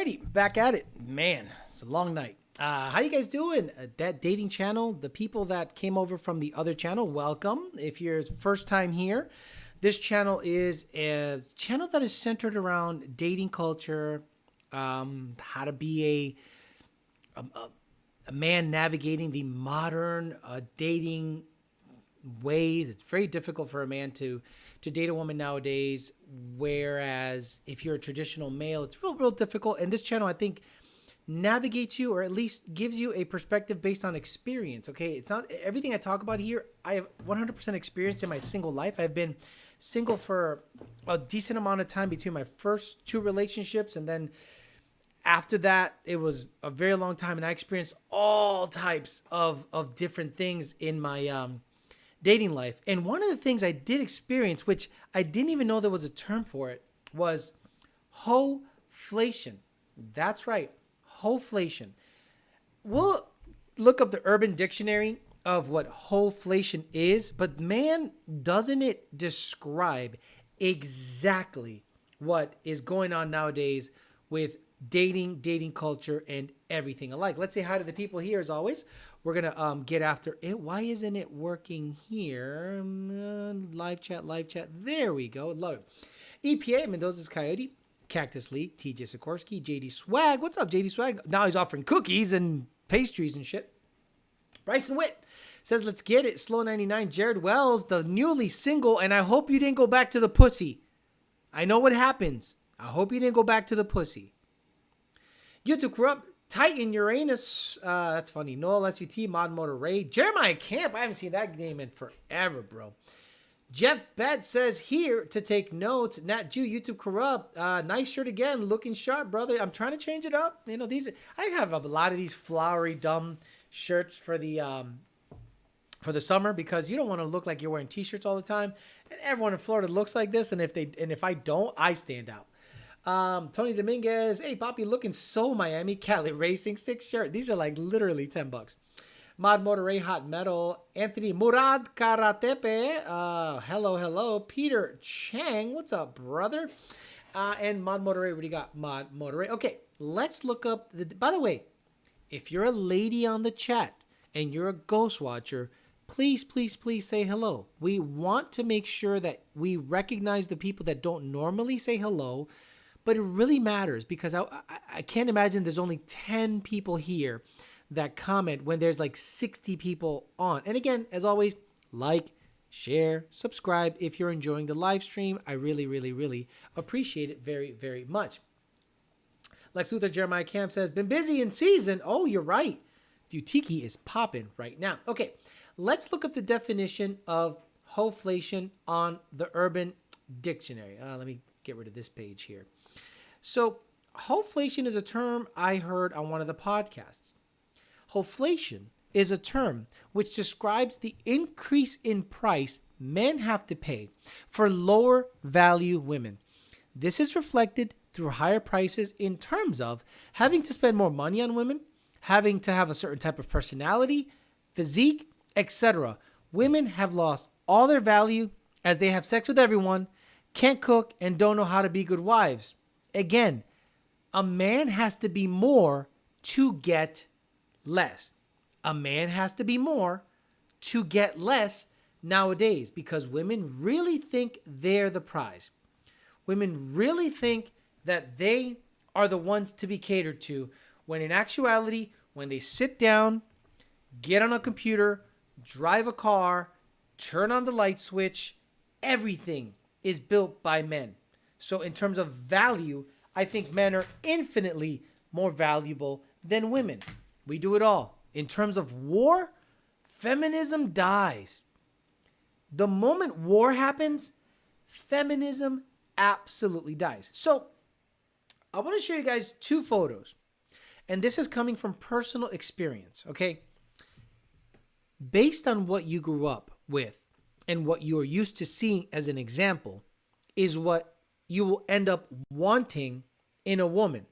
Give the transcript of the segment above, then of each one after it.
Alrighty, back at it. Man, it's a long night. How you guys doing? That dating channel, the people that came over from the other channel, welcome. If you're first time here, this channel is a channel that is centered around dating culture, how to be a man navigating the modern dating ways. It's very difficult for a man to date a woman nowadays, whereas if you're a traditional male, it's real difficult. And this channel, I think, navigates you, or at least gives you a perspective based on experience. Okay, it's not everything I talk about here. I have 100% experience in my single life. I've been single for a decent amount of time between my first two relationships, and then after that, it was a very long time, and I experienced all types of different things in my dating life. And one of the things I did experience, which I didn't even know there was a term for it, was Hoeflation. That's right, Hoeflation. We'll look up the Urban Dictionary of what Hoeflation is, but man, doesn't it describe exactly what is going on nowadays with dating culture, and everything alike. Let's say hi to the people here as always. We're going to get after it. Why isn't it working here? Live chat. There we go. Love it. EPA, Mendoza's Coyote, Cactus League, TJ Sikorsky, JD Swag. What's up, JD Swag? Now he's offering cookies and pastries and shit. Bryson Witt says, let's get it. Slow 99. Jared Wells, the newly single, and I hope you didn't go back to the pussy. I know what happens. I hope you didn't go back to the pussy. YouTube Corrupt, Titan Uranus, that's funny. Noel SVT, Mod Motor Ray, Jeremiah Camp, I haven't seen that name in forever, bro. Jeff Bet says here to take notes. Nat Jew, YouTube Corrupt, nice shirt again, looking sharp, brother. I'm trying to change it up. You know, I have a lot of these flowery, dumb shirts for the summer, because you don't want to look like you're wearing t-shirts all the time. And everyone in Florida looks like this, and if I don't, I stand out. Tony Dominguez, hey Poppy, looking so Miami. Cali Racing 6 shirt. These are like literally $10. Mod Motor Ray Hot Metal. Anthony Murad Karatepe. Hello. Peter Chang, what's up, brother? And Mod Motor Ray, what do you got? Mod Motor Ray. Okay, let's look up. By the way, if you're a lady on the chat and you're a ghost watcher, please say hello. We want to make sure that we recognize the people that don't normally say hello. But it really matters, because I can't imagine there's only 10 people here that comment when there's like 60 people on. And again, as always, like, share, subscribe if you're enjoying the live stream. I really appreciate it very, very much. Lex Luthor Jeremiah Camp says, been busy in season. Oh, you're right. Dutiki is popping right now. Okay, let's look up the definition of Hoeflation on the Urban Dictionary. Let me get rid of this page here. So, Hoeflation is a term I heard on one of the podcasts. Hoeflation is a term which describes the increase in price men have to pay for lower value women. This is reflected through higher prices in terms of having to spend more money on women, having to have a certain type of personality, physique, etc. Women have lost all their value as they have sex with everyone, can't cook, and don't know how to be good wives. Again, a man has to be more to get less. A man has to be more to get less nowadays, because women really think they're the prize. Women really think that they are the ones to be catered to, when in actuality, when they sit down, get on a computer, drive a car, turn on the light switch, everything is built by men. So in terms of value, I think men are infinitely more valuable than women. We do it all. In terms of war, feminism dies. The moment war happens, feminism absolutely dies. So I want to show you guys two photos. And this is coming from personal experience, okay? Based on what you grew up with and what you are used to seeing as an example is what you will end up wanting in a woman.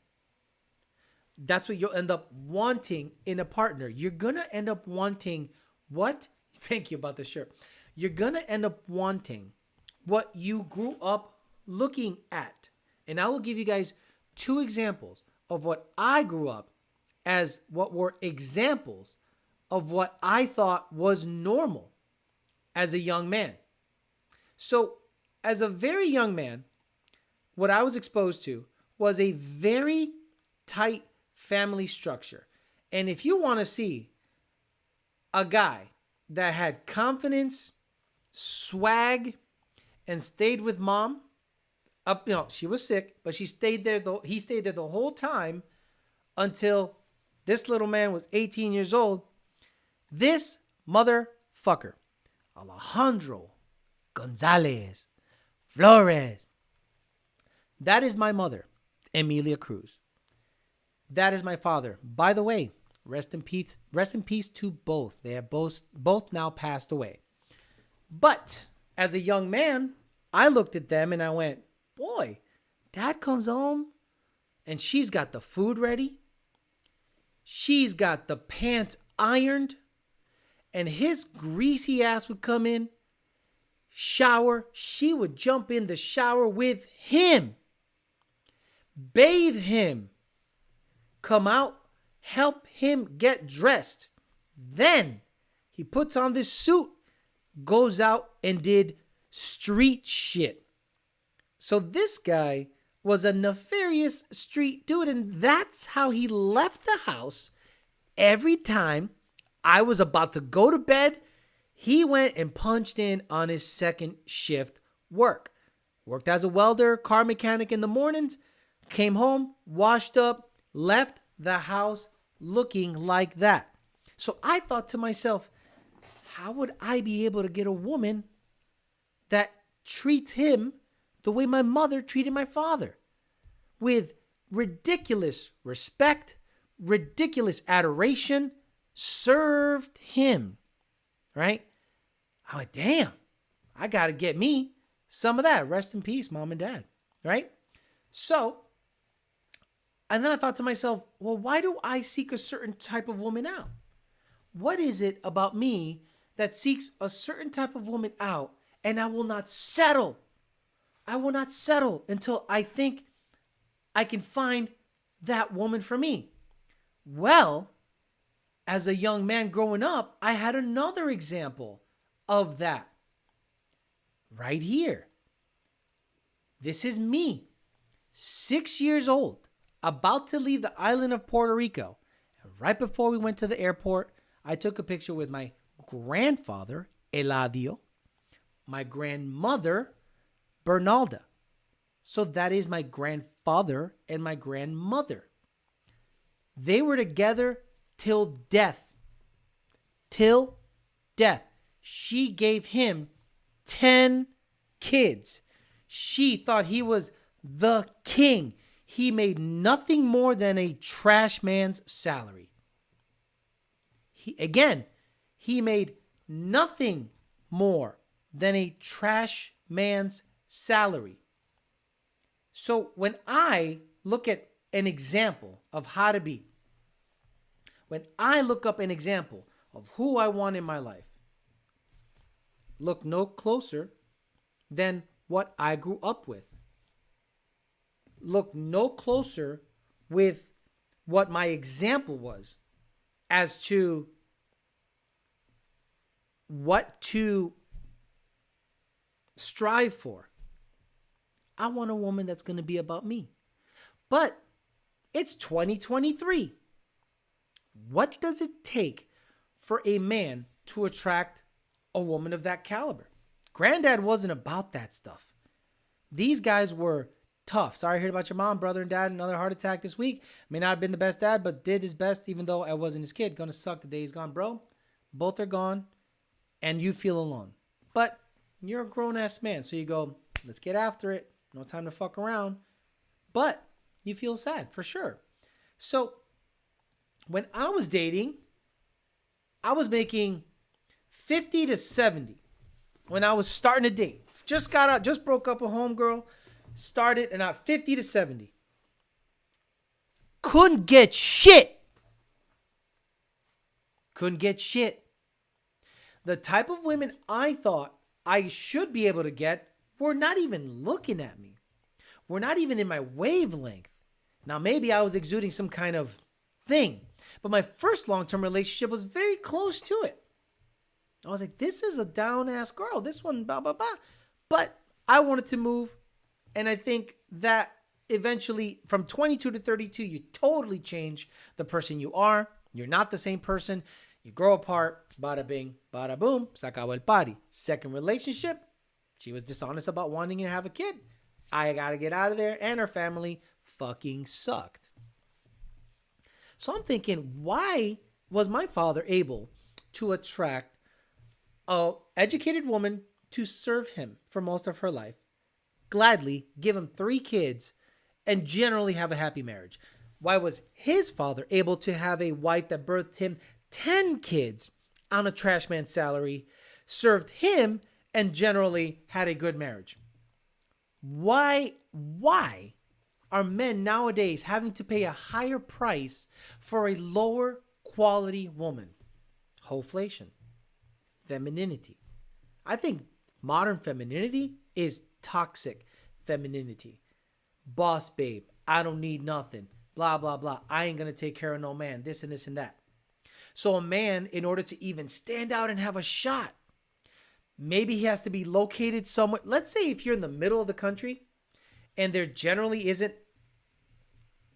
That's what you'll end up wanting in a partner. You're going to end up wanting what? Thank you about the shirt. You're going to end up wanting what you grew up looking at. And I will give you guys two examples of what I grew up as what were examples of what I thought was normal as a young man. So, as a very young man, what I was exposed to was a very tight family structure. And if you want to see a guy that had confidence, swag, and stayed with mom, she was sick, but he stayed there the whole time until this little man was 18 years old. This motherfucker, Alejandro Gonzalez Flores. That is my mother, Emilia Cruz. That is my father. By the way, rest in peace to both. They have both now passed away. But as a young man, I looked at them and I went, boy, dad comes home and she's got the food ready. She's got the pants ironed. And his greasy ass would come in, shower. She would jump in the shower with him, bathe him, come out, help him get dressed. Then he puts on this suit, goes out and did street shit. So this guy was a nefarious street dude, and that's how he left the house every time I was about to go to bed. He went and punched in on his second shift work. Worked as a welder, car mechanic in the mornings, came home, washed up, left the house looking like that. So I thought to myself, how would I be able to get a woman that treats him the way my mother treated my father? With ridiculous respect, ridiculous adoration, served him, right? I went, damn, I got to get me some of that. Rest in peace, mom and dad, right? So, and then I thought to myself, well, why do I seek a certain type of woman out? What is it about me that seeks a certain type of woman out, and I will not settle? I will not settle until I think I can find that woman for me. Well, as a young man growing up, I had another example of that right here. This is me, 6 years old, about to leave the island of Puerto Rico. And right before we went to the airport, I took a picture with my grandfather, Eladio, my grandmother, Bernalda. So that is my grandfather and my grandmother. They were together till death. Till death. She gave him 10 kids. She thought he was the king. He made nothing more than a trash man's salary. He made nothing more than a trash man's salary. So when I look at an example of how to be, when I look up an example of who I want in my life, look no closer than what I grew up with. Look no closer with what my example was as to what to strive for. I want a woman that's going to be about me. But it's 2023. What does it take for a man to attract a woman of that caliber? Granddad wasn't about that stuff. These guys were tough. Sorry I heard about your mom, brother, and dad. Another heart attack this week. May not have been the best dad, but did his best even though I wasn't his kid. Gonna suck the day he's gone, bro. Both are gone, and you feel alone. But you're a grown-ass man, so you go, let's get after it. No time to fuck around. But you feel sad, for sure. So when I was dating, I was making 50 to 70 when I was starting to date. Just got out, just broke up with homegirl, started, and at 50 to 70. Couldn't get shit. Couldn't get shit. The type of women I thought I should be able to get were not even looking at me. Were not even in my wavelength. Now, maybe I was exuding some kind of thing, but my first long-term relationship was very close to it. I was like, this is a down-ass girl. This one, blah, blah, blah. But I wanted to move. And I think that eventually from 22 to 32, you totally change the person you are. You're not the same person. You grow apart. Bada bing, bada boom. Se acabó el party. Second relationship. She was dishonest about wanting to have a kid. I got to get out of there. And her family fucking sucked. So I'm thinking, why was my father able to attract an educated woman to serve him for most of her life, gladly give him 3 kids, and generally have a happy marriage? Why was his father able to have a wife that birthed him 10 kids on a trash man salary, served him, and generally had a good marriage? Why are men nowadays having to pay a higher price for a lower quality woman? Hoeflation. Femininity. I think modern femininity is toxic femininity. Boss babe, I don't need nothing. Blah, blah, blah. I ain't going to take care of no man. This and this and that. So a man, in order to even stand out and have a shot, maybe he has to be located somewhere. Let's say if you're in the middle of the country and there generally isn't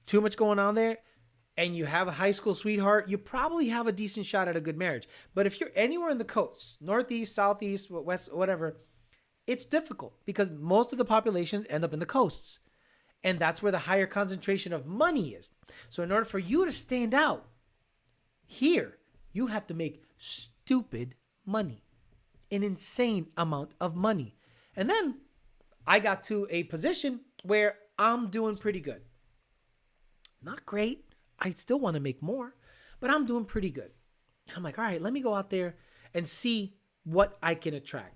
too much going on there, and you have a high school sweetheart, you probably have a decent shot at a good marriage. But if you're anywhere in the coast, northeast, southeast, west, whatever, it's difficult because most of the populations end up in the coasts. And that's where the higher concentration of money is. So in order for you to stand out here, you have to make stupid money, an insane amount of money. And then I got to a position where I'm doing pretty good. Not great. I still want to make more, but I'm doing pretty good. I'm like, all right, let me go out there and see what I can attract.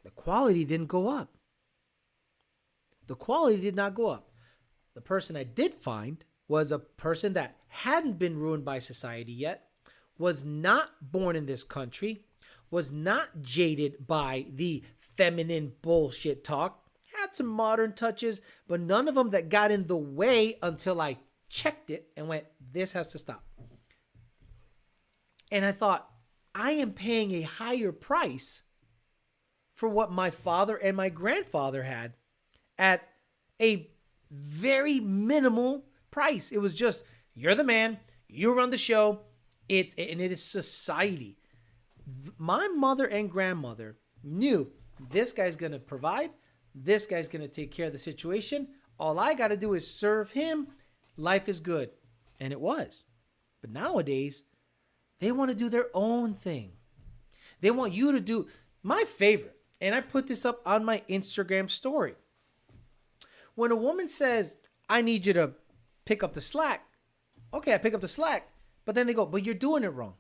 The quality didn't go up. The quality did not go up. The person I did find was a person that hadn't been ruined by society yet, was not born in this country, was not jaded by the feminine bullshit talk, had some modern touches, but none of them that got in the way until I checked it and went, this has to stop. And I thought, I am paying a higher price for what my father and my grandfather had at a very minimal price. It was just, you're the man, you run the show, and it is society. My mother and grandmother knew this guy's going to provide, this guy's going to take care of the situation. All I got to do is serve him. Life is good. And it was. But nowadays, they want to do their own thing. They want you to do my favorite. And I put this up on my Instagram story. When a woman says, I need you to pick up the slack. Okay, I pick up the slack. But then they go, but you're doing it wrong.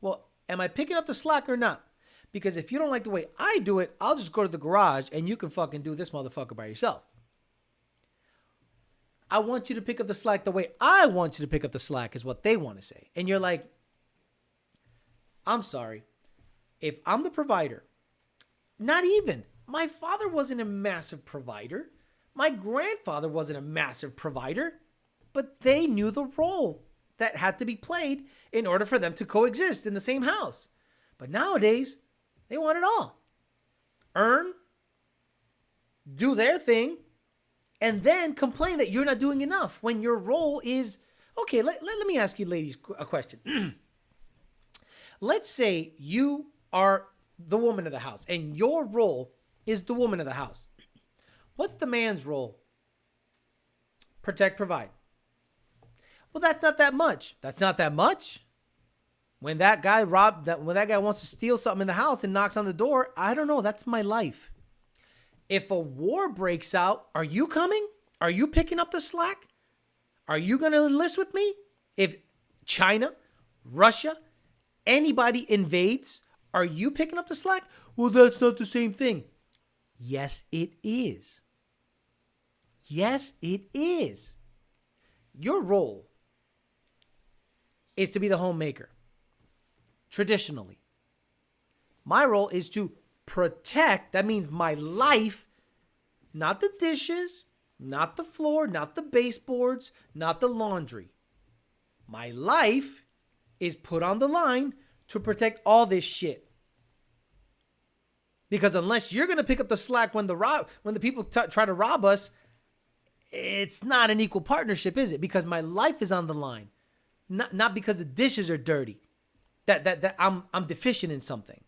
Well, am I picking up the slack or not? Because if you don't like the way I do it, I'll just go to the garage and you can fucking do this motherfucker by yourself. I want you to pick up the slack the way I want you to pick up the slack is what they want to say. And you're like, I'm sorry. If I'm the provider, not even. My father wasn't a massive provider. My grandfather wasn't a massive provider. But they knew the role that had to be played in order for them to coexist in the same house. But nowadays, they want it all. Earn, do their thing, and then complain that you're not doing enough when your role is... Okay, let me ask you ladies a question. Let's say you are the woman of the house and your role is the woman of the house. What's the man's role? Protect, provide. Well, that's not that much. That's not that much. When that guy wants to steal something in the house and knocks on the door, I don't know. That's my life. If a war breaks out, are you coming? Are you picking up the slack? Are you going to enlist with me? If China, Russia, anybody invades, are you picking up the slack? Well, that's not the same thing. Yes, it is. Yes, it is. Your role is to be the homemaker. Traditionally. My role is to protect. That means my life, not the dishes, Not the floor, not the baseboards, not the laundry. My life is put on the line to protect all this shit. Because unless you're going to pick up the slack when the people try to rob us, it's not an equal partnership, is it? Because my life is on the line. Not because the dishes are dirty. That I'm deficient in something.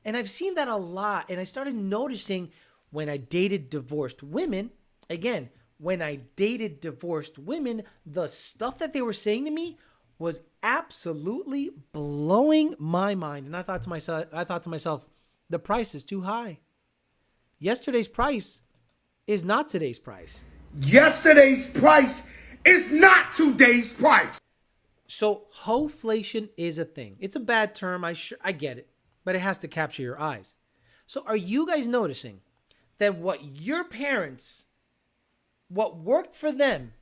And I've seen that a lot. And I started noticing when I dated divorced women, again, when I dated divorced women, the stuff that they were saying to me was absolutely blowing my mind. And I thought to myself, the price is too high. Yesterday's price is not today's price. Yesterday's price is not today's price. So Hoeflation is a thing. It's a bad term. I get it, but it has to capture your eyes. So are you guys noticing that what worked for them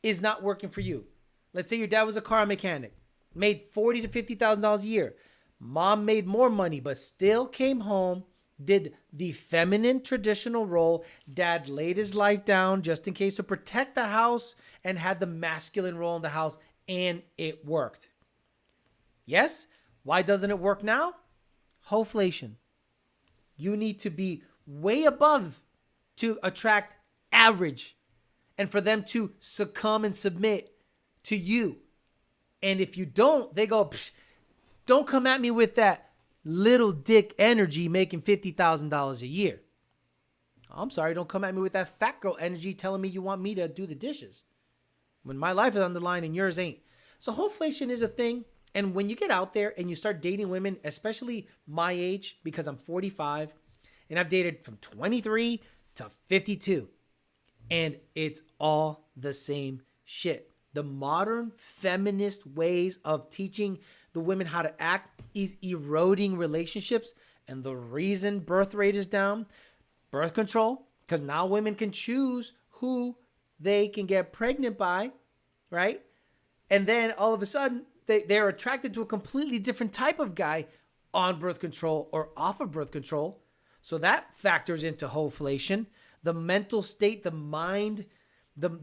is not working for you? Let's say your dad was a car mechanic, made $40,000 to $50,000 a year. Mom made more money, but still came home, did the feminine traditional role. Dad laid his life down just in case to protect the house and had the masculine role in the house, and it worked. Yes? Why doesn't it work now? Hoeflation. You need to be way above to attract average and for them to succumb and submit to you. And if you don't, they go, don't come at me with that little dick energy making $50,000 a year. I'm sorry, don't come at me with that fat girl energy telling me you want me to do the dishes when my life is on the line and yours ain't. So Hoeflation is a thing. And when you get out there and you start dating women, especially my age, because I'm 45 and I've dated from 23 to 52, and it's all the same shit. The modern feminist ways of teaching the women how to act is eroding relationships. And the reason birth rate is down, birth control, because now women can choose who they can get pregnant by, right? And then all of a sudden, they're attracted to a completely different type of guy on birth control or off of birth control. So that factors into Hoeflation. The mental state, the mind, the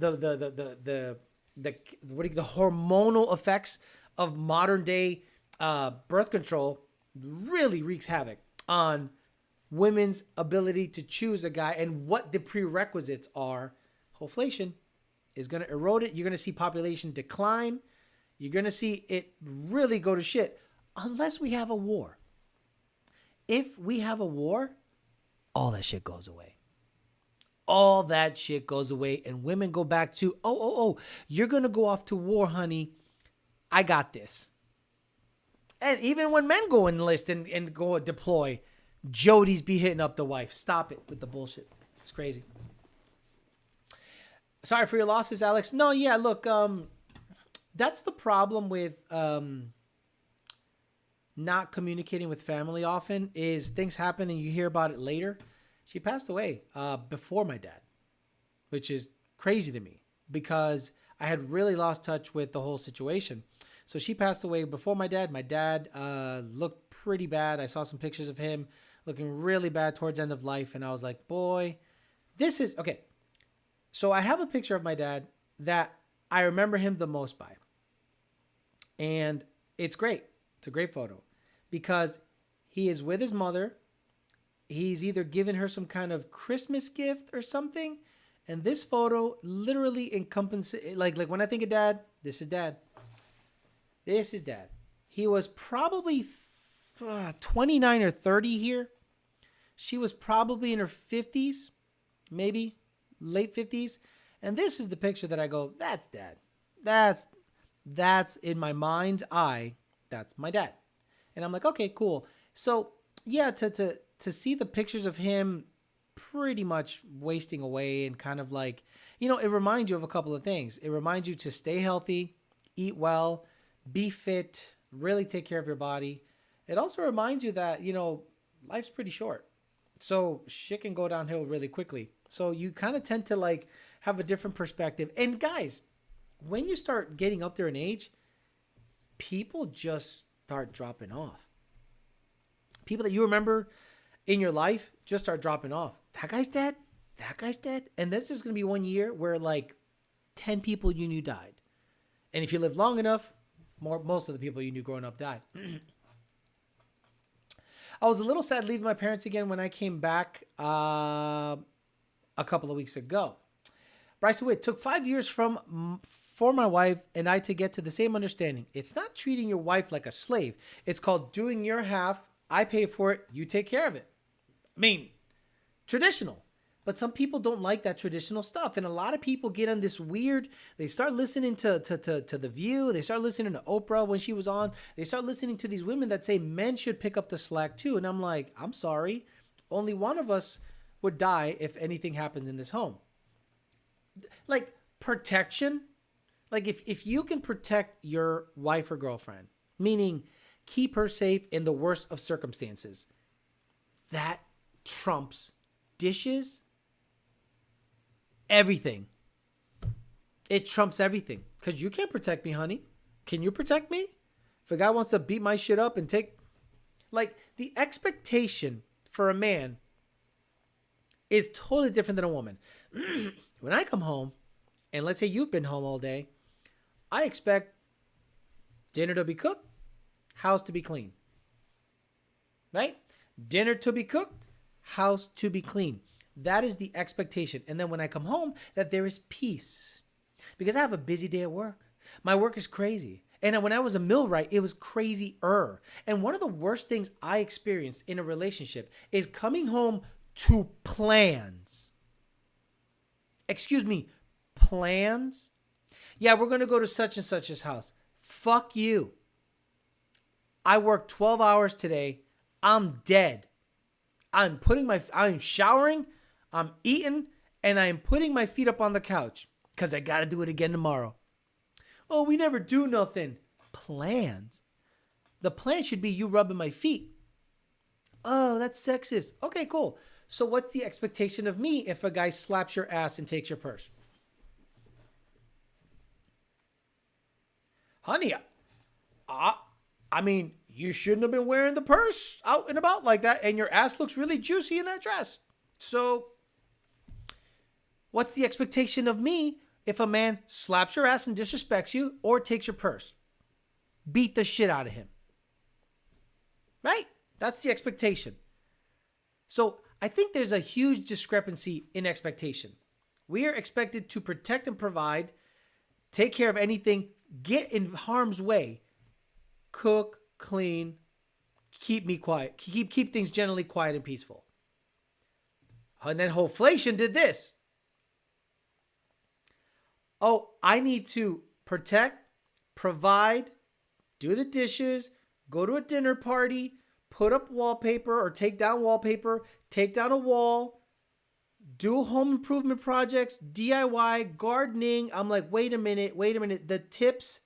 hormonal effects of modern day birth control really wreaks havoc on women's ability to choose a guy and what the prerequisites are. Hoeflation is going to erode it. You're going to see population decline. You're going to see it really go to shit unless we have a war. If we have a war, all that shit goes away. All that shit goes away and women go back to, you're going to go off to war, honey. I got this. And even when men go enlist and go deploy, Jodies be hitting up the wife. Stop it with the bullshit. It's crazy. Sorry for your losses, Alex. No, yeah, look, that's the problem with not communicating with family often is things happen and you hear about it later. She passed away before my dad, which is crazy to me because I had really lost touch with the whole situation. So she passed away before my dad. My dad looked pretty bad. I saw some pictures of him looking really bad towards the end of life. And I was like, boy, this is okay. So I have a picture of my dad that I remember him the most by. And it's great. It's a great photo because he is with his mother. He's either given her some kind of Christmas gift or something. And this photo literally encompasses, like when I think of dad, this is dad. This is dad. He was probably 29 or 30 here. She was probably in her 50s, maybe late 50s. And this is the picture that I go, that's dad. That's in my mind's eye. That's my dad. And I'm like, okay, cool. So yeah, to see the pictures of him pretty much wasting away and kind of like, it reminds you of a couple of things. It reminds you to stay healthy, eat well, be fit, really take care of your body. It also reminds you that, life's pretty short. So shit can go downhill really quickly. So you kind of tend to like have a different perspective. And guys, when you start getting up there in age, people just start dropping off. People that you remember in your life just start dropping off. That guy's dead. that guy's dead. And then there's going to be 1 year where like 10 people you knew died. And if you live long enough, most of the people you knew growing up died. I was a little sad leaving my parents again when I came back a couple of weeks ago. Bryce Witt took 5 years for my wife and I to get to the same understanding. It's not treating your wife like a slave. It's called doing your half. I pay for it. You take care of it. I mean, traditional. But some people don't like that traditional stuff. And a lot of people get on this weird, they start listening to The View. They start listening to Oprah when she was on. They start listening to these women that say men should pick up the slack too. And I'm like, I'm sorry. Only one of us would die if anything happens in this home. Like protection. Like if you can protect your wife or girlfriend, meaning keep her safe in the worst of circumstances, that trumps dishes, everything. It trumps everything. Because you can't protect me, honey. Can you protect me? If a guy wants to beat my shit up and take... Like, the expectation for a man is totally different than a woman. When I come home, and let's say you've been home all day, I expect dinner to be cooked, house to be clean. Right? Dinner to be cooked, house to be clean. That is the expectation. And then when I come home, that there is peace. Because I have a busy day at work. My work is crazy. And when I was a millwright, it was crazier. And one of the worst things I experienced in a relationship is coming home to plans. Excuse me, plans? Yeah, we're going to go to such and such's house. Fuck you. I worked 12 hours today. I'm dead. I'm showering, I'm eating, and I'm putting my feet up on the couch because I got to do it again tomorrow. Oh, we never do nothing. Plans. The plan should be you rubbing my feet. Oh, that's sexist. Okay, cool. So what's the expectation of me if a guy slaps your ass and takes your purse? Honey, I mean, you shouldn't have been wearing the purse out and about like that, and your ass looks really juicy in that dress. So, what's the expectation of me if a man slaps your ass and disrespects you or takes your purse? Beat the shit out of him. Right? That's the expectation. So, I think there's a huge discrepancy in expectation. We are expected to protect and provide, take care of anything, get in harm's way, cook, clean, keep me quiet, keep things generally quiet and peaceful. And then Hoeflation did this. Oh, I need to protect, provide, do the dishes, go to a dinner party, put up wallpaper or take down wallpaper, take down a wall, do home improvement projects, DIY, gardening. I'm like, wait a minute. The tips,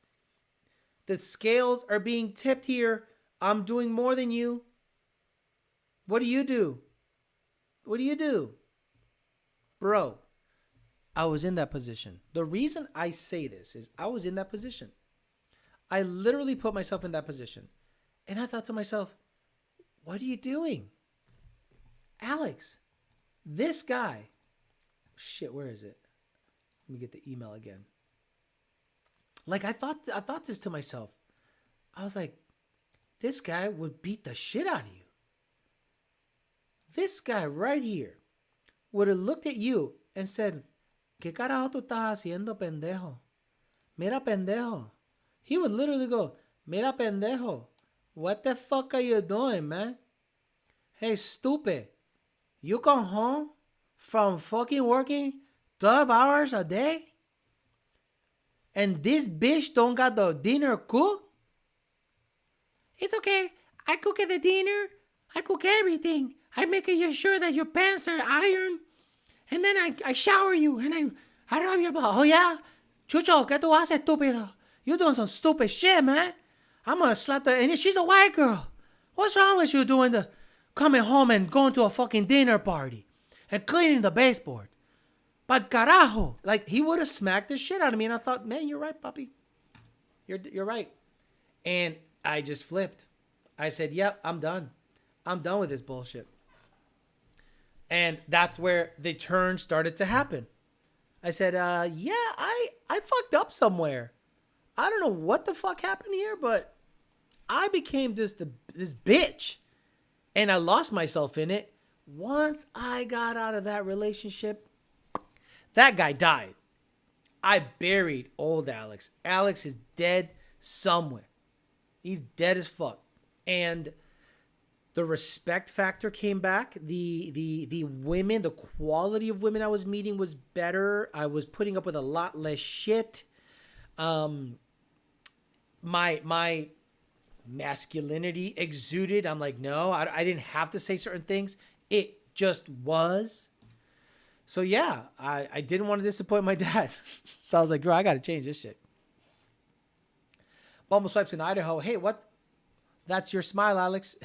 the scales are being tipped here. I'm doing more than you. What do you do? What do you do? Bro, I was in that position. The reason I say this is I was in that position. I literally put myself in that position. And I thought to myself, what are you doing? Alex, this guy. Shit, where is it? Let me get the email again. Like I thought this to myself. I was like, this guy would beat the shit out of you. This guy right here would have looked at you and said, ¿Qué carajo tú estás haciendo, pendejo? Mira, pendejo. He would literally go, Mira, pendejo. What the fuck are you doing, man? Hey, stupid. You come home from fucking working 12 hours a day? And this bitch don't got the dinner cooked? It's okay. I cook the dinner. I cook everything. I make sure that your pants are ironed. And then I shower you and I rub your butt. Oh, yeah? Chucho, ¿qué tú haces, estúpido? You doing some stupid shit, man. I'm gonna slap and she's a white girl. What's wrong with you coming home and going to a fucking dinner party and cleaning the baseboard? But carajo. Like, he would have smacked the shit out of me. And I thought, man, you're right, puppy. You're right. And I just flipped. I said, yep, I'm done. I'm done with this bullshit. And that's where the turn started to happen. I said, yeah, I fucked up somewhere. I don't know what the fuck happened here, but I became this bitch. And I lost myself in it. Once I got out of that relationship, that guy died. I buried old Alex. Alex is dead somewhere. He's dead as fuck. And the respect factor came back. The women, the quality of women I was meeting was better. I was putting up with a lot less shit. My masculinity exuded. I'm like, no, I didn't have to say certain things. It just was. So yeah, I didn't want to disappoint my dad. So I was like, bro, I got to change this shit. Bumble Swipes in Idaho. Hey, what? That's your smile, Alex.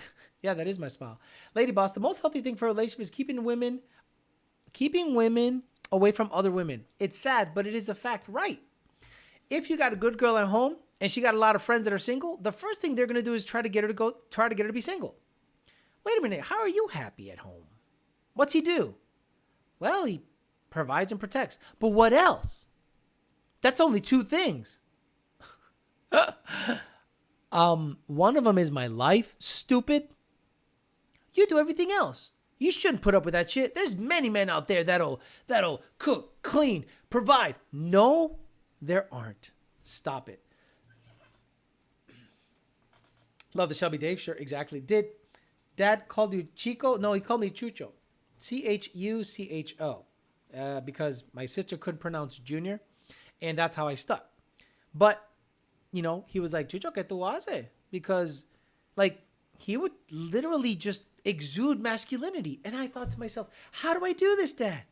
Yeah, that is my smile. Lady Boss, the most healthy thing for a relationship is keeping women away from other women. It's sad, but it is a fact, right? If you got a good girl at home and she got a lot of friends that are single, the first thing they're going to do is try to get her to be single. Wait a minute, how are you happy at home? What's he do? Well, he provides and protects. But what else? That's only two things. One of them is my life, stupid. You do everything else. You shouldn't put up with that shit. There's many men out there that'll cook, clean, provide. No, there aren't. Stop it. Love the Shelby Dave shirt. Exactly. Did Dad called you Chico? No, he called me Chucho. Chucho. Because my sister couldn't pronounce Junior, and that's how I stuck. But, you know, he was like, Chucho, ¿qué tú haces? Because, like, he would literally just exude masculinity. And I thought to myself, how do I do this, Dad?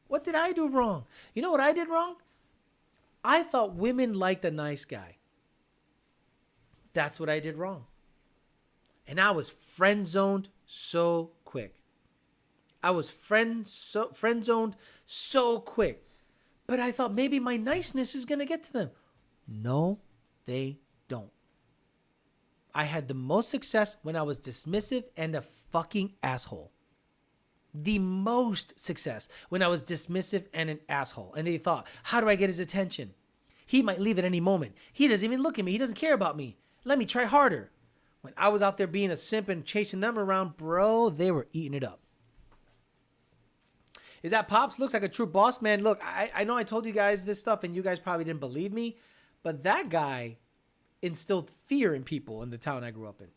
What did I do wrong? You know what I did wrong? I thought women liked a nice guy. That's what I did wrong. And I was friend zoned so quick. I was friend zoned so quick. But I thought maybe my niceness is going to get to them. No, they don't. I had the most success when I was dismissive and a fucking asshole. The most success when I was dismissive and an asshole. And they thought, how do I get his attention? He might leave at any moment. He doesn't even look at me. He doesn't care about me. Let me try harder. When I was out there being a simp and chasing them around, bro, they were eating it up. Is that Pops? Looks like a true boss, man. Look, I know I told you guys this stuff and you guys probably didn't believe me, but that guy instilled fear in people in the town I grew up in.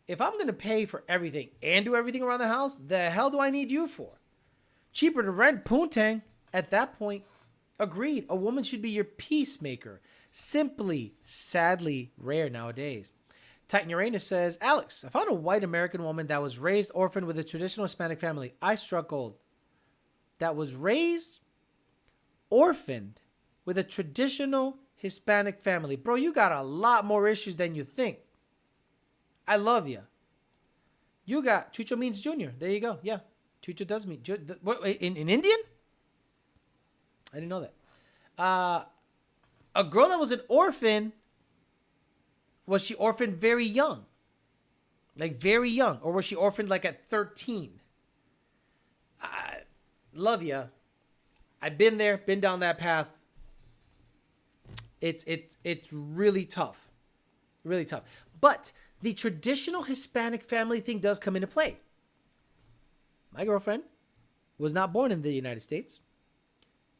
If I'm going to pay for everything and do everything around the house, the hell do I need you for? Cheaper to rent poontang. At that point, agreed. A woman should be your peacemaker. Simply, sadly, rare nowadays. Titan Uranus says, Alex, I found a white American woman that was raised orphaned with a traditional Hispanic family. I struggled. That was raised orphaned with a traditional Hispanic family. Bro, you got a lot more issues than you think. I love you. You got, Chucho means junior. There you go. Yeah. Chucho does mean, what, in Indian? I didn't know that. A girl that was an orphan, was she orphaned very young? Like very young? Or was she orphaned like at 13? Love you. I've been there, been down that path. It's really tough. Really tough. But the traditional Hispanic family thing does come into play. My girlfriend was not born in the United States.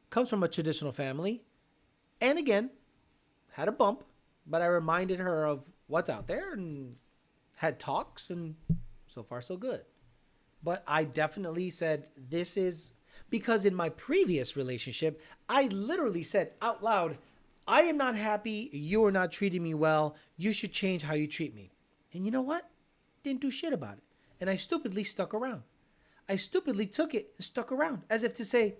Comes from a traditional family. And again, had a bump. But I reminded her of what's out there and had talks. And so far, so good. But I definitely said, this is... Because in my previous relationship, I literally said out loud, I am not happy. You are not treating me well. You should change how you treat me. And you know what? Didn't do shit about it. And I stupidly stuck around. I stupidly took it and stuck around as if to say,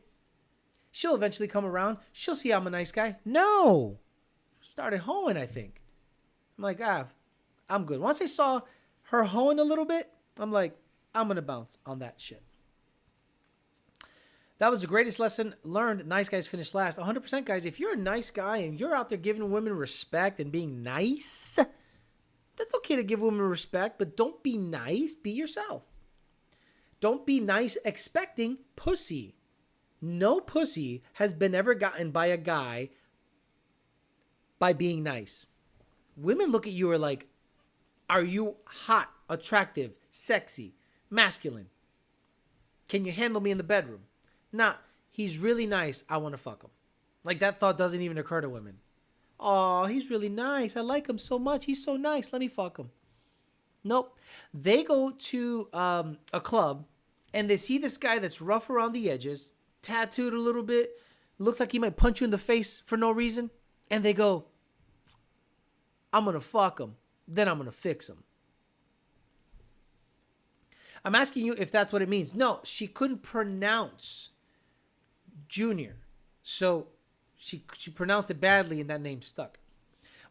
she'll eventually come around. She'll see I'm a nice guy. No. Started hoeing, I think. I'm like, I'm good. Once I saw her hoeing a little bit, I'm like, I'm going to bounce on that shit. That was the greatest lesson learned. Nice guys finish last. 100% guys, if you're a nice guy and you're out there giving women respect and being nice, that's okay to give women respect, but don't be nice. Be yourself. Don't be nice expecting pussy. No pussy has been ever gotten by a guy by being nice. Women look at you are like, are you hot, attractive, sexy, masculine? Can you handle me in the bedroom? Nah, he's really nice. I want to fuck him. Like that thought doesn't even occur to women. Oh, he's really nice. I like him so much. He's so nice. Let me fuck him. Nope. They go to a club and they see this guy that's rough around the edges, tattooed a little bit, looks like he might punch you in the face for no reason. And they go, I'm going to fuck him. Then I'm going to fix him. I'm asking you if that's what it means. No, she couldn't pronounce Junior. So she pronounced it badly and that name stuck.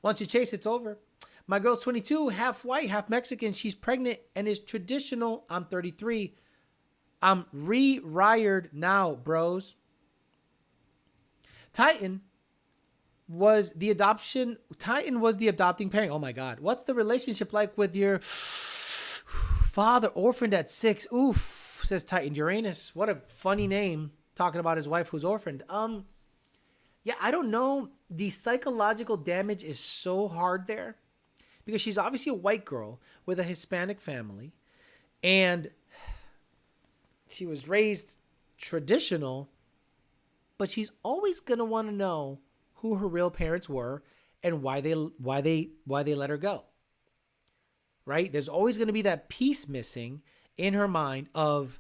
Once you chase, it's over. My girl's 22, half white, half Mexican. She's pregnant and is traditional. I'm 33. I'm re-wired now, bros. Titan was the adopting parent. Oh my God. What's the relationship like with your father, orphaned at 6? Oof, says Titan Uranus. What a funny name, talking about his wife who's orphaned. Yeah, I don't know. The psychological damage is so hard there because she's obviously a white girl with a Hispanic family and she was raised traditional, but she's always going to want to know who her real parents were and why they let her go. Right? There's always going to be that piece missing in her mind of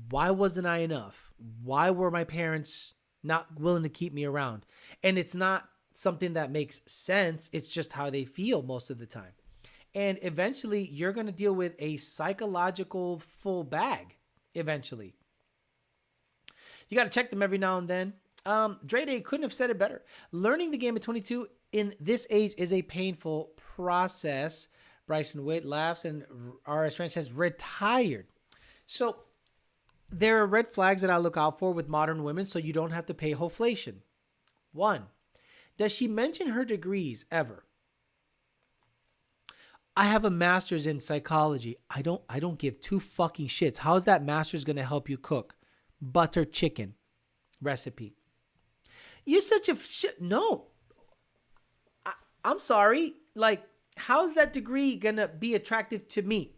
why wasn't I enough? Why were my parents not willing to keep me around? And it's not something that makes sense. It's just how they feel most of the time. And eventually you're going to deal with a psychological full bag eventually. You got to check them every now and then. Dre Day couldn't have said it better. Learning the game at 22 in this age is a painful process. Bryson Witt laughs and RS Ranch says retired. So there are red flags that I look out for with modern women so you don't have to pay Hoeflation. 1, does she mention her degrees ever? I have a master's in psychology. I don't give two fucking shits. How is that master's going to help you cook butter chicken recipe? You're such a shit. No. I'm sorry. Like, how is that degree going to be attractive to me?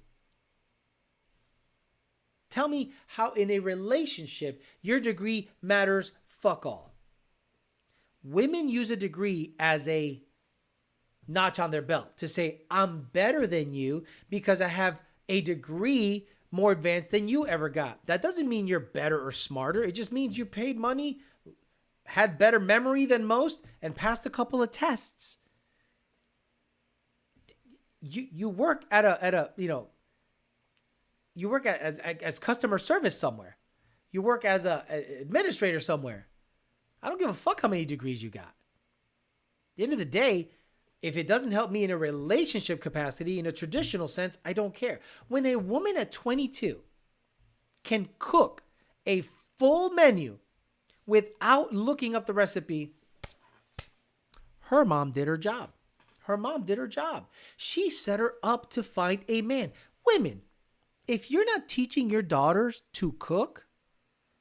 Tell me how in a relationship your degree matters fuck all. Women use a degree as a notch on their belt to say, I'm better than you because I have a degree more advanced than you ever got. That doesn't mean you're better or smarter. It just means you paid money, had better memory than most, and passed a couple of tests. You work at a you work as customer service somewhere. You work as a administrator somewhere. I don't give a fuck how many degrees you got. At the end of the day, if it doesn't help me in a relationship capacity, in a traditional sense, I don't care. When a woman at 22 can cook a full menu without looking up the recipe, her mom did her job. Her mom did her job. She set her up to find a man. Women, if you're not teaching your daughters to cook,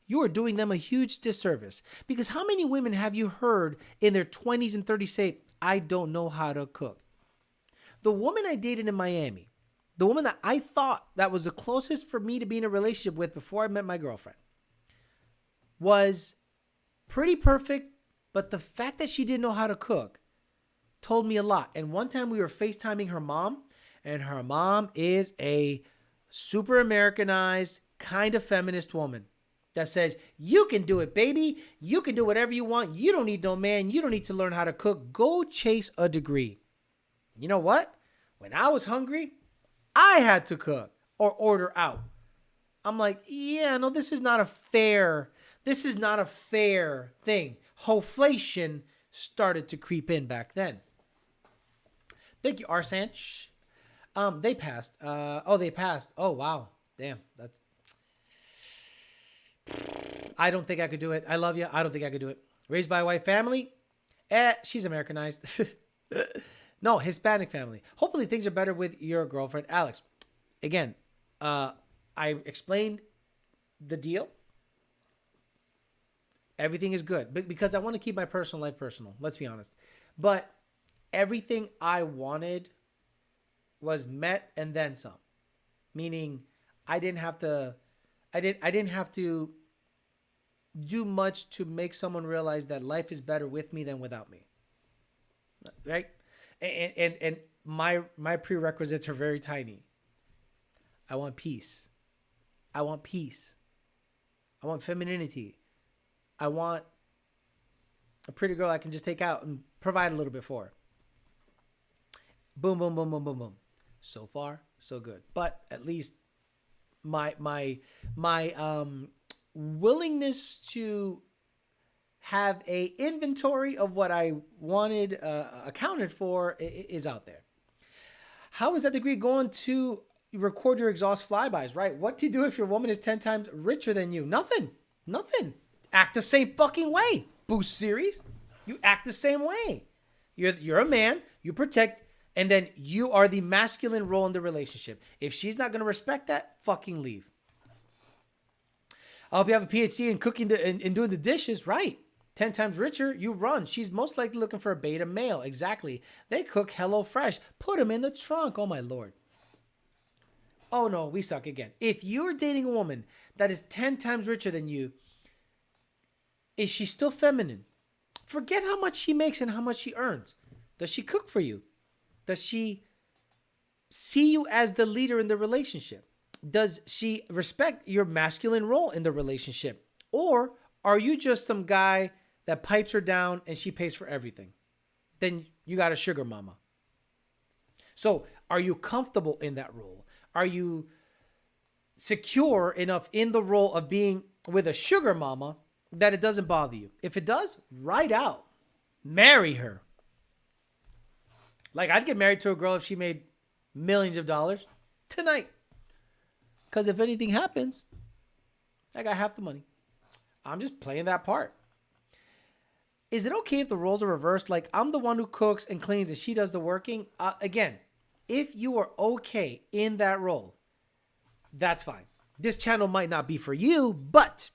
you are doing them a huge disservice. Because how many women have you heard in their 20s and 30s say, I don't know how to cook? The woman I dated in Miami, the woman that I thought that was the closest for me to be in a relationship with before I met my girlfriend, was pretty perfect, but the fact that she didn't know how to cook told me a lot. And one time we were FaceTiming her mom, and her mom is a super Americanized, kind of feminist woman that says, you can do it, baby. You can do whatever you want. You don't need no man. You don't need to learn how to cook. Go chase a degree. You know what? When I was hungry, I had to cook or order out. I'm like, yeah, no, this is not a fair thing. Hoeflation started to creep in back then. Thank you, Arsanch. They passed. They passed. Oh, wow. Damn. I don't think I could do it. I love you. I don't think I could do it. Raised by a white family? She's Americanized. No, Hispanic family. Hopefully things are better with your girlfriend, Alex. Again, I I explained the deal. Everything is good because I want to keep my personal life personal. Let's be honest. But everything I wanted was met and then some. Meaning I didn't have to do much to make someone realize that life is better with me than without me. Right? And my prerequisites are very tiny. I want peace. I want peace. I want femininity. I want a pretty girl I can just take out and provide a little bit for. Boom, boom, boom, boom, boom, boom. So far, so good. But at least my willingness to have a inventory of what I wanted accounted for is out there. How is that degree going to record your exhaust flybys, right? What to do if your woman is 10 times richer than you? Nothing. Act the same fucking way. Boost series. You act the same way. You're a man. You protect. And then you are the masculine role in the relationship. If she's not going to respect that, fucking leave. I hope you have a PhD in cooking and doing the dishes. Right. 10 times richer, you run. She's most likely looking for a beta male. Exactly. They cook Hello Fresh. Put them in the trunk. Oh, my Lord. Oh, no, we suck again. If you're dating a woman that is 10 times richer than you, is she still feminine? Forget how much she makes and how much she earns. Does she cook for you? Does she see you as the leader in the relationship? Does she respect your masculine role in the relationship? Or are you just some guy that pipes her down and she pays for everything? Then you got a sugar mama. So are you comfortable in that role? Are you secure enough in the role of being with a sugar mama that it doesn't bother you? If it does, right out. Marry her. Like, I'd get married to a girl if she made millions of dollars tonight. Because if anything happens, I got half the money. I'm just playing that part. Is it okay if the roles are reversed? Like, I'm the one who cooks and cleans and she does the working? Again, if you are okay in that role, that's fine. This channel might not be for you, but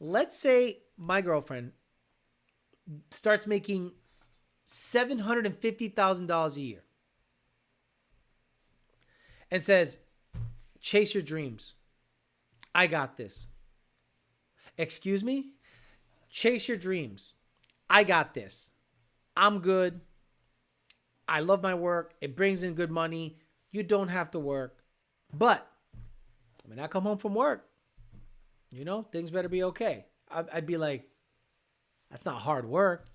let's say my girlfriend starts making $750,000 a year and says, chase your dreams. I got this. Excuse me? Chase your dreams. I got this. I'm good. I love my work. It brings in good money. You don't have to work. But when I come home from work, things better be okay. I'd be like, that's not hard work.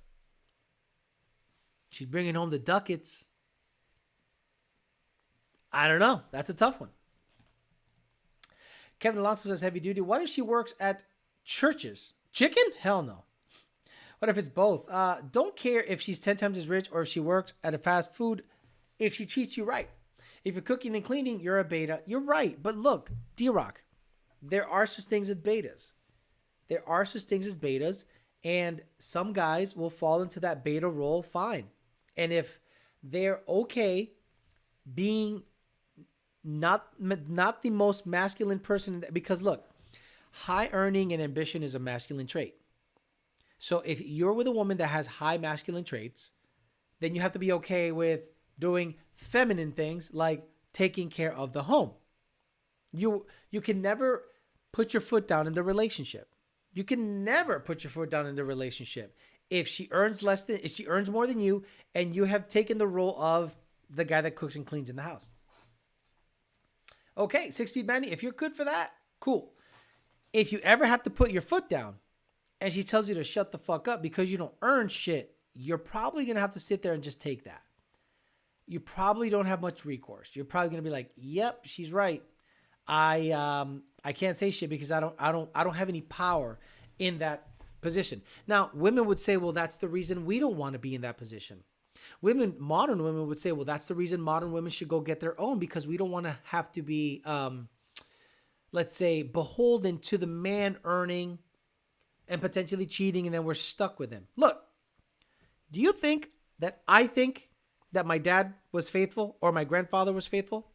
She's bringing home the ducats. I don't know. That's a tough one. Kevin Alonso says heavy duty. What if she works at churches? Chicken? Hell no. What if it's both? Don't care if she's 10 times as rich or if she works at a fast food if she treats you right. If you're cooking and cleaning, you're a beta. You're right. But look, D-Rock, there are such things as betas. And some guys will fall into that beta role fine. And if they're okay being not the most masculine person, because look, high earning and ambition is a masculine trait. So if you're with a woman that has high masculine traits, then you have to be okay with doing feminine things like taking care of the home. You can never put your foot down in the relationship. You can never put your foot down in the relationship. If she earns more than you, and you have taken the role of the guy that cooks and cleans in the house. Okay, 6 Feet Manny, if you're good for that, cool. If you ever have to put your foot down and she tells you to shut the fuck up because you don't earn shit, you're probably going to have to sit there and just take that. You probably don't have much recourse. You're probably going to be like, yep, she's right. I can't say shit because I don't have any power in that position. Now, women would say, well, that's the reason we don't want to be in that position. Modern women would say, well, that's the reason modern women should go get their own, because we don't want to have to be, let's say, beholden to the man earning and potentially cheating, and then we're stuck with him. Look, do you think that I think that my dad was faithful or my grandfather was faithful?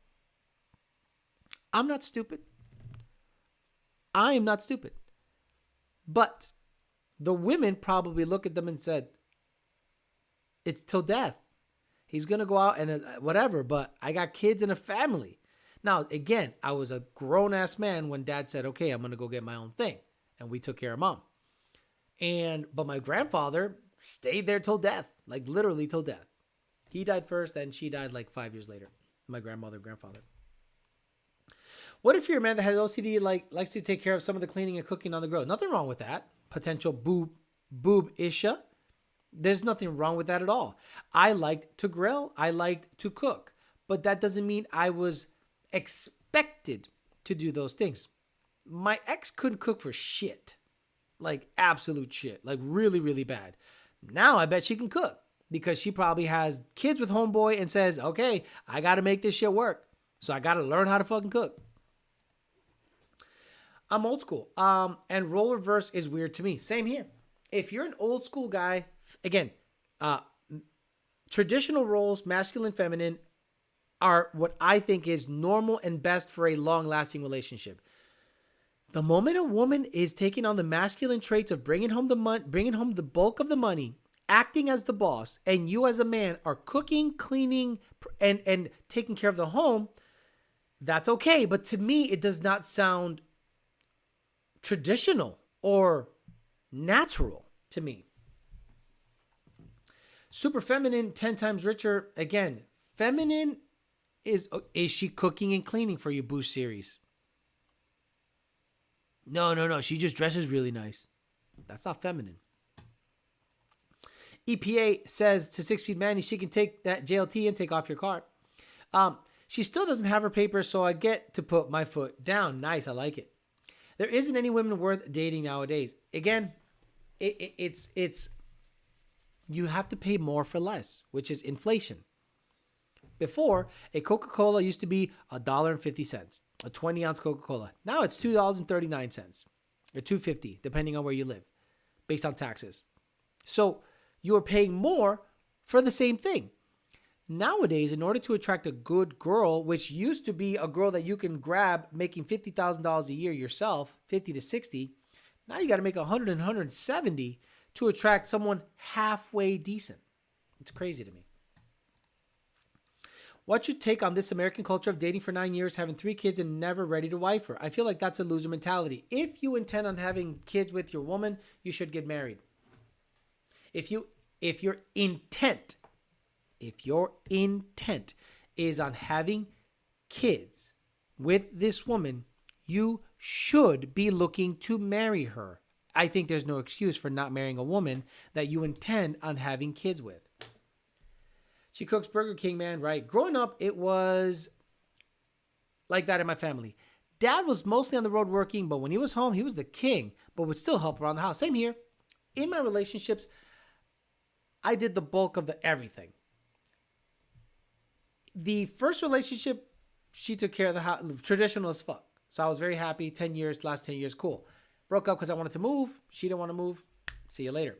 I'm not stupid. I am not stupid. But the women probably look at them and said, it's till death. He's going to go out and whatever, but I got kids and a family. Now, again, I was a grown-ass man when dad said, okay, I'm going to go get my own thing. And we took care of mom. But my grandfather stayed there till death, like literally till death. He died first, then she died like 5 years later. My grandfather. What if you're a man that has OCD, likes to take care of some of the cleaning and cooking on the grill? Nothing wrong with that. Potential boob issue. There's nothing wrong with that at all. I liked to grill. I liked to cook. But that doesn't mean I was expected to do those things. My ex couldn't cook for shit. Like absolute shit. Like really, really bad. Now I bet she can cook because she probably has kids with homeboy and says, okay, I got to make this shit work. So I got to learn how to fucking cook. I'm old school. And role reverse is weird to me. Same here. If you're an old school guy, again, traditional roles, masculine, feminine, are what I think is normal and best for a long-lasting relationship. The moment a woman is taking on the masculine traits of bringing home the bulk of the money, acting as the boss, and you as a man are cooking, cleaning, and taking care of the home, that's okay. But to me, it does not sound traditional or natural to me. Super feminine, 10 times richer. Again, feminine is she cooking and cleaning for your Boost series? No. She just dresses really nice. That's not feminine. EPA says to 6 Feet Manny, she can take that JLT and take off your car. She still doesn't have her papers, so I get to put my foot down. Nice, I like it. There isn't any women worth dating nowadays. Again, it's you have to pay more for less, which is inflation. Before, a Coca-Cola used to be $1.50, a 20-ounce Coca-Cola. Now it's $2.39 or $2.50, depending on where you live, based on taxes. So you're paying more for the same thing. Nowadays, in order to attract a good girl, which used to be a girl that you can grab making $50,000 a year yourself, 50 to 60, now you got to make 100 and 170 to attract someone halfway decent. It's crazy to me. What's your take on this American culture of dating for 9 years, having 3 kids, and never ready to wife her? I feel like that's a loser mentality. If you intend on having kids with your woman, you should get married. If your intent is on having kids with this woman, you should be looking to marry her. I think there's no excuse for not marrying a woman that you intend on having kids with. She cooks Burger King, man, right? Growing up, it was like that in my family. Dad was mostly on the road working, but when he was home, he was the king, but would still help around the house. Same here. In my relationships, I did the bulk of the everything. The first relationship, she took care of the house, traditional as fuck. So I was very happy. 10 years, last 10 years, cool. Broke up because I wanted to move. She didn't want to move. See you later.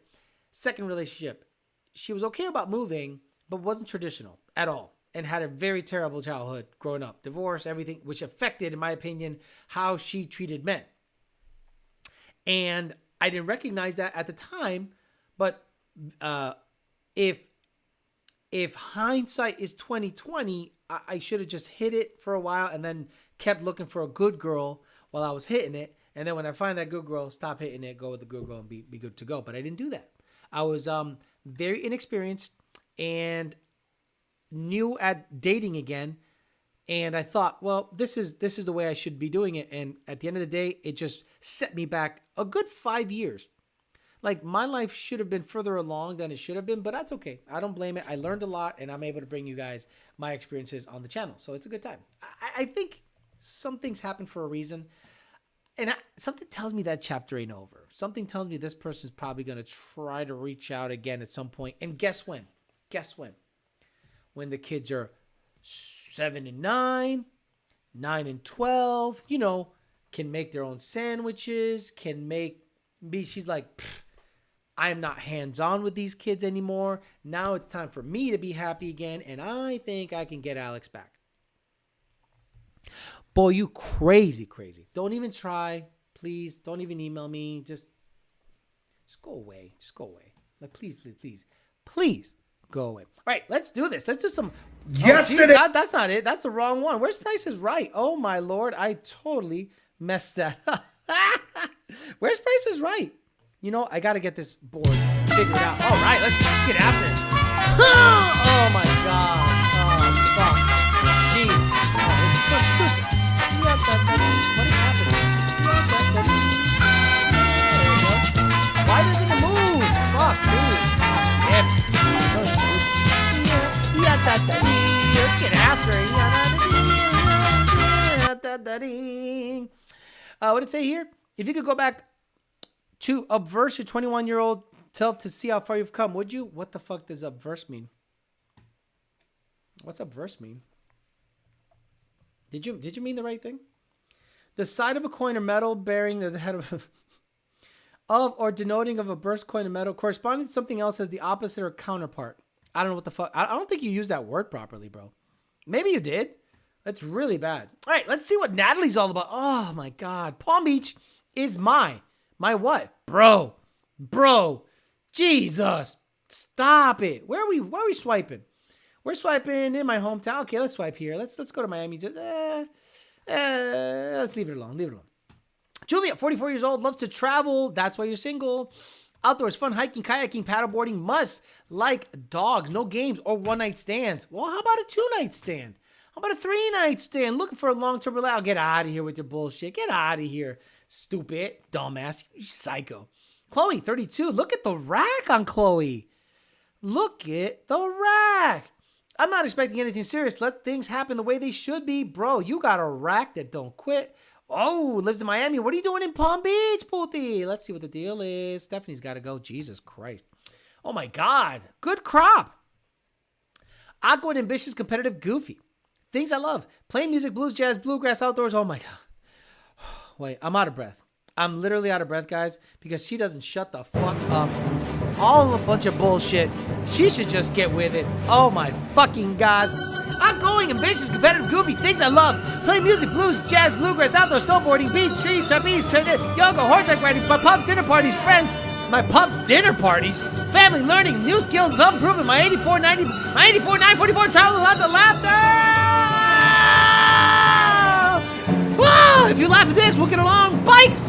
Second relationship, she was okay about moving, but wasn't traditional at all. And had a very terrible childhood growing up. Divorce, everything, which affected, in my opinion, how she treated men. And I didn't recognize that at the time, but if hindsight is 2020, I should have just hit it for a while and then kept looking for a good girl while I was hitting it. And then when I find that good girl, stop hitting it, go with the good girl and be good to go. But I didn't do that. I was very inexperienced and new at dating again. And I thought, well, this is the way I should be doing it. And at the end of the day, it just set me back a good 5 years. Like, my life should have been further along than it should have been, but that's okay. I don't blame it. I learned a lot, and I'm able to bring you guys my experiences on the channel. So it's a good time. I think some things happen for a reason. And something tells me that chapter ain't over. Something tells me this person's probably going to try to reach out again at some point. And guess when? Guess when? When the kids are 7 and 9, 9 and 12, can make their own sandwiches, she's like, I am not hands-on with these kids anymore. Now it's time for me to be happy again, and I think I can get Alex back. Boy, you crazy. Don't even try. Please don't even email me. Just go away. Just go away. Like, please go away. All right, let's do this. Let's do some. Yesterday. That's not it. That's the wrong one. Where's Price is Right? Oh my Lord, I totally messed that up. Where's Price is Right? You know, I got to get this board figured out. All right, let's get after it. Oh my God. Oh fuck. Jeez. Oh, this is so stupid. What is happening? Why doesn't it move? Fuck, dude. Damn it. So stupid. Let's get after it. What did it say here? If you could go back to obverse your 21-year-old self to see how far you've come, would you? What the fuck does obverse mean? What's obverse mean? Did you mean the right thing? The side of a coin or metal bearing the head of or denoting of a burst coin or metal corresponding to something else as the opposite or counterpart. I don't know what the fuck. I don't think you used that word properly, bro. Maybe you did. That's really bad. All right, let's see what Natalie's all about. Oh my God. Palm Beach is my what? Bro. Jesus. Stop it. Where are we swiping? We're swiping in my hometown. Okay, let's swipe here. Let's go to Miami. Just let's leave it alone. Julia, 44 years old, loves to travel. That's why you're single. Outdoors, fun, hiking, kayaking, paddleboarding, must like dogs, no games or one-night stands. Well, how about a two-night stand? How about a three-night stand? Looking for a long-term relationship. Get out of here with your bullshit. Get out of here, stupid, dumbass, you psycho. Chloe, 32. Look at the rack on Chloe. Look at the rack. I'm not expecting anything serious. Let things happen the way they should be. Bro, you got a rack that don't quit. Oh, lives in Miami. What are you doing in Palm Beach, Pooty? Let's see what the deal is. Stephanie's got to go. Jesus Christ. Oh, my God. Good crop. Awkward, ambitious, competitive, goofy. Things I love. Playing music, blues, jazz, bluegrass, outdoors. Oh, my God. Wait, I'm out of breath. I'm literally out of breath, guys, because she doesn't shut the fuck up. All a bunch of bullshit. She should just get with it. Oh, my fucking God. Outgoing, ambitious, competitive, goofy, things I love. Play music, blues, jazz, bluegrass, outdoor, snowboarding, beach, trees, trapeze, yoga, horseback riding, my pubs, dinner parties, friends, family, learning, new skills, improving, my 84, 944, traveling, lots of laughter. Whoa, if you laugh at this, we'll get along. Bikes,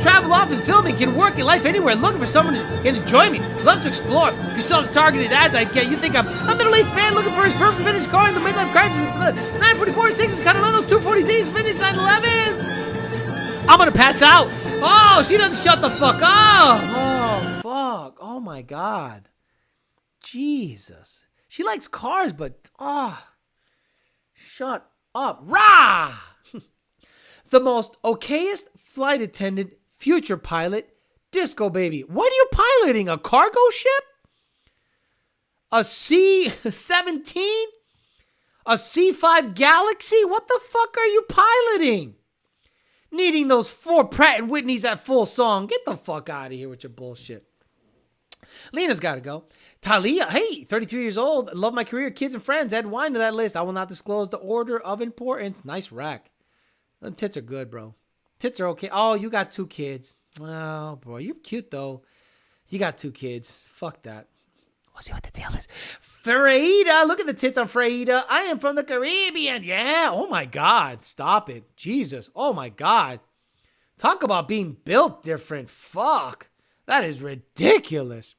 travel often, filming, can work in life anywhere, looking for someone who can enjoy me, love to explore. If you saw the targeted ads I get, you think I'm a middle-aged man looking for his perfect vintage car in the midlife crisis. 944 6s, Catalanos, 240Zs, vintage 911s. I'm gonna pass out. Oh, she doesn't shut the fuck up. Oh, fuck. Oh, my God. Jesus. She likes cars, but, shut up. Rah! The most okayest flight attendant, future pilot, disco baby. What are you piloting? A cargo ship? A C-17? A C-5 Galaxy? What the fuck are you piloting? Needing those 4 Pratt & Whitneys at full song. Get the fuck out of here with your bullshit. Lena's got to go. Talia, hey, 33 years old. Love my career, kids and friends. Add wine to that list. I will not disclose the order of importance. Nice rack. Them tits are good, bro. Tits are okay. Oh, you got 2 kids. Oh, boy. You're cute, though. You got 2 kids. Fuck that. We'll see what the deal is. Freida. Look at the tits on Freida. I am from the Caribbean. Yeah. Oh, my God. Stop it. Jesus. Oh, my God. Talk about being built different. Fuck. That is ridiculous.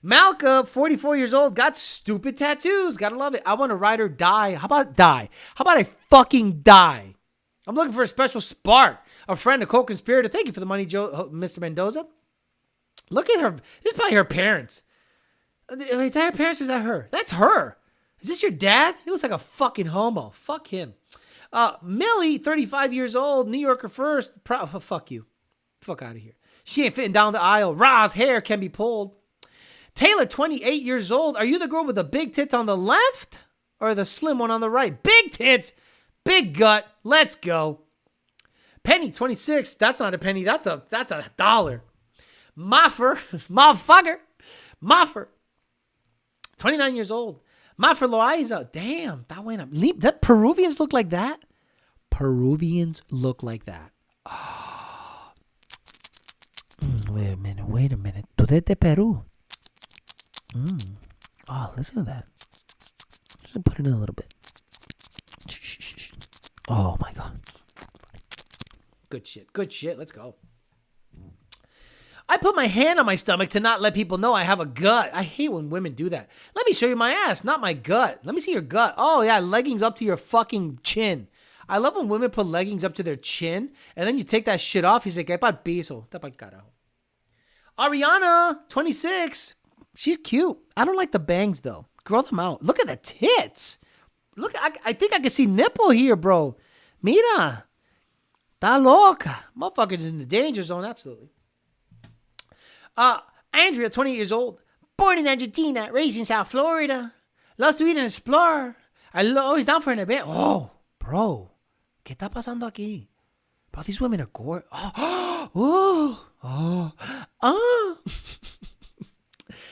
Malka, 44 years old, got stupid tattoos. Gotta love it. I want to ride or die. How about die? How about I fucking die? I'm looking for a special spark. A friend, a co-conspirator. Thank you for the money, Mr. Mendoza. Look at her. This is probably her parents. Is that her parents or is that her? That's her. Is this your dad? He looks like a fucking homo. Fuck him. Millie, 35 years old, New Yorker first. Fuck you. Fuck out of here. She ain't fitting down the aisle. Ra's hair can be pulled. Taylor, 28 years old. Are you the girl with the big tits on the left or the slim one on the right? Big tits. Big gut. Let's go. Penny, 26. That's not a penny. That's a dollar. Moffer. Moffer. 29 years old. Moffer Loaiza. Damn, that went up. That Peruvians look like that? Peruvians look like that. Oh, Wait a minute. Tú desde Peru. Oh, listen to that. Just put it in a little bit. Oh my God. Good shit. Let's go. I put my hand on my stomach to not let people know I have a gut. I hate when women do that. Let me show you my ass, not my gut. Let me see your gut. Oh, yeah, leggings up to your fucking chin. I love when women put leggings up to their chin, and then you take that shit off. He's like, "Epa piso." Ariana, 26. She's cute. I don't like the bangs, though. Grow them out. Look at the tits. Look, I think I can see nipple here, bro. Mira. Ta loca. Motherfucker's in the danger zone, absolutely. Andrea, 28 years old, born in Argentina, raised in South Florida, loves to eat and explore. Always down for an event. Oh, bro, ¿qué está pasando aquí? Bro, these women are gorgeous.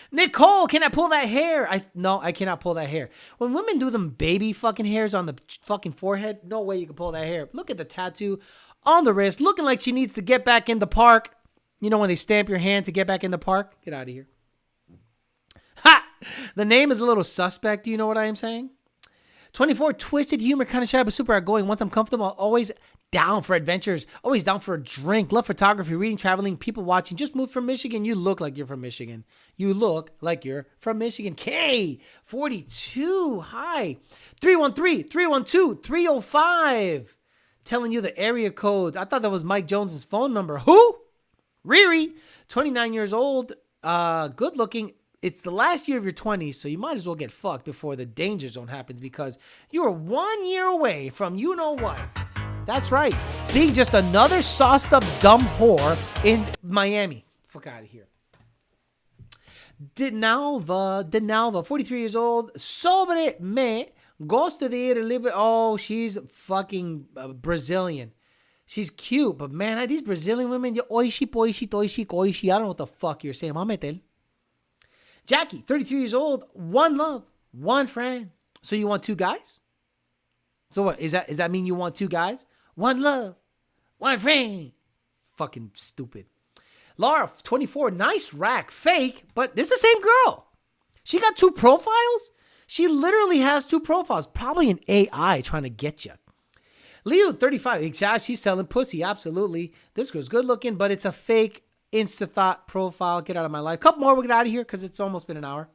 Nicole, can I pull that hair? No, I cannot pull that hair. When women do them baby fucking hairs on the fucking forehead, no way you can pull that hair. Look at the tattoo on the wrist, looking like she needs to get back in the park. You know when they stamp your hand to get back in the park? Get out of here. Ha! The name is a little suspect. Do you know what I am saying? 24, twisted humor, kind of shy, but super outgoing. Once I'm comfortable, always down for adventures. Always down for a drink. Love photography, reading, traveling, people watching. Just moved from Michigan. You look like you're from Michigan. You look like you're from Michigan. K, 42. Hi. 313-312-305. Telling you the area code. I thought that was Mike Jones's phone number. Who? Riri, 29 years old, good looking. It's the last year of your 20s, so you might as well get fucked before the danger zone happens because you are 1 year away from you know what. That's right, being just another sauced up dumb whore in Miami. Fuck out of here. Dinalva, 43 years old, sobre me, gosta de ir libre. Oh, she's fucking Brazilian. She's cute, but man, these Brazilian women, oishi, poishi, toishi, koishi. I don't know what the fuck you're saying. Mametel. Jackie, 33 years old, one love, one friend. So you want two guys? So what, does that mean you want two guys? One love, one friend. Fucking stupid. Laura, 24, nice rack, fake, but this is the same girl. She got two profiles? She literally has two profiles. Probably an AI trying to get you. Leo, 35, exactly. She's selling pussy, absolutely. This girl's good looking, but it's a fake Insta-thought profile. Get out of my life. Couple more, we'll get out of here because it's almost been an hour.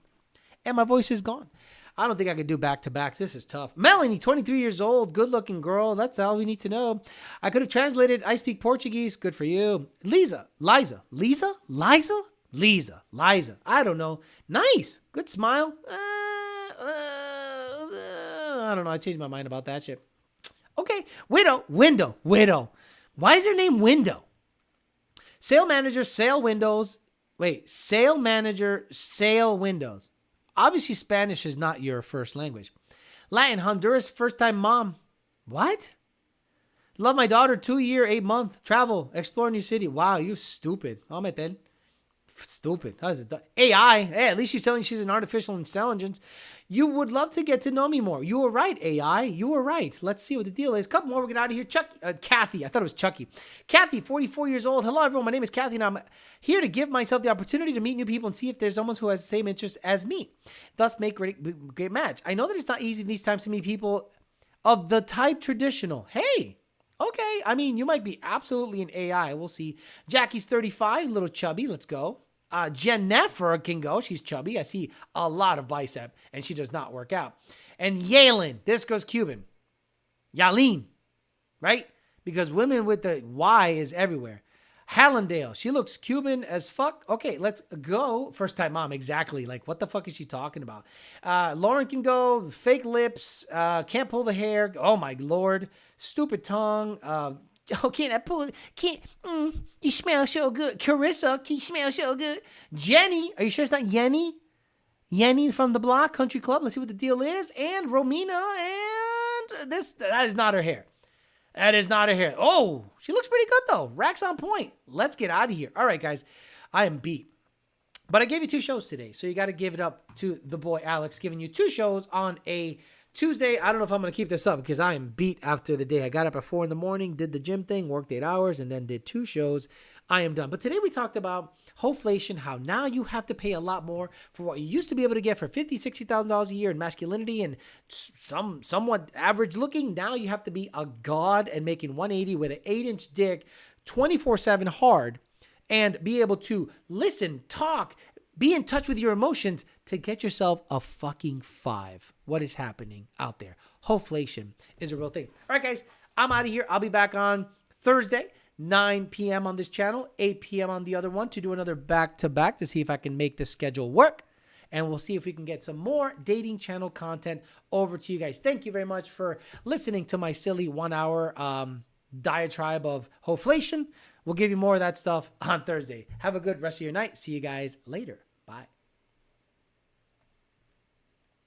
And my voice is gone. I don't think I could do back-to-backs. This is tough. Melanie, 23 years old, good-looking girl. That's all we need to know. I could have translated, I speak Portuguese. Good for you. Liza. I don't know. Nice. Good smile. I don't know. I changed my mind about that shit. Okay, Window. Why is her name Window? Sale manager, sale windows. Wait, sale manager, sale windows. Obviously, Spanish is not your first language. Latin, Honduras, first-time mom. What? Love my daughter, 2-year, 8-month. Travel, explore new city. Wow, you stupid. Then. Stupid. How's it done? AI. Hey, at least she's telling you she's an artificial intelligence. You would love to get to know me more. You were right, AI. You were right. Let's see what the deal is. Couple more. We'll get out of here. Kathy. I thought it was Chucky. Kathy, 44 years old. Hello, everyone. My name is Kathy, and I'm here to give myself the opportunity to meet new people and see if there's someone who has the same interests as me. Thus, make great match. I know that it's not easy these times to meet people of the type traditional. Hey. Okay. I mean, you might be absolutely an AI. We'll see. Jackie's 35, a little chubby. Let's go. Jennifer can go. She's chubby. I see a lot of bicep, and she does not work out. And Yalen, this goes Cuban. Yaleen, right? Because women with the Y is everywhere. Hallandale, she looks Cuban as fuck. Okay, let's go. First time mom, exactly. Like, what the fuck is she talking about? Lauren can go. Fake lips. Can't pull the hair. Oh, my Lord. Stupid tongue. Oh, can't I pull it? Can't. You smell so good. Carissa, can you smell so good? Jenny, are you sure it's not Yenny? Yenny from the block, Country Club. Let's see what the deal is. And Romina, and that is not her hair. That is not her hair. Oh, she looks pretty good, though. Racks on point. Let's get out of here. All right, guys. I am beat. But I gave you 2 shows today, so you got to give it up to the boy Alex, giving you 2 shows on a Tuesday, I don't know if I'm going to keep this up because I am beat after the day. I got up at 4 a.m, did the gym thing, worked 8 hours, and then did 2 shows. I am done. But today we talked about Hoeflation, how now you have to pay a lot more for what you used to be able to get for $50,000, $60,000 a year in masculinity and somewhat average looking. Now you have to be a god and making 180 with an 8-inch dick 24/7 hard and be able to listen, talk, be in touch with your emotions to get yourself a fucking 5. What is happening out there? Hoeflation is a real thing. All right, guys, I'm out of here. I'll be back on Thursday, 9 p.m. on this channel, 8 p.m. on the other one to do another back-to-back to see if I can make this schedule work. And we'll see if we can get some more dating channel content over to you guys. Thank you very much for listening to my silly 1-hour diatribe of Hoeflation. We'll give you more of that stuff on Thursday. Have a good rest of your night. See you guys later.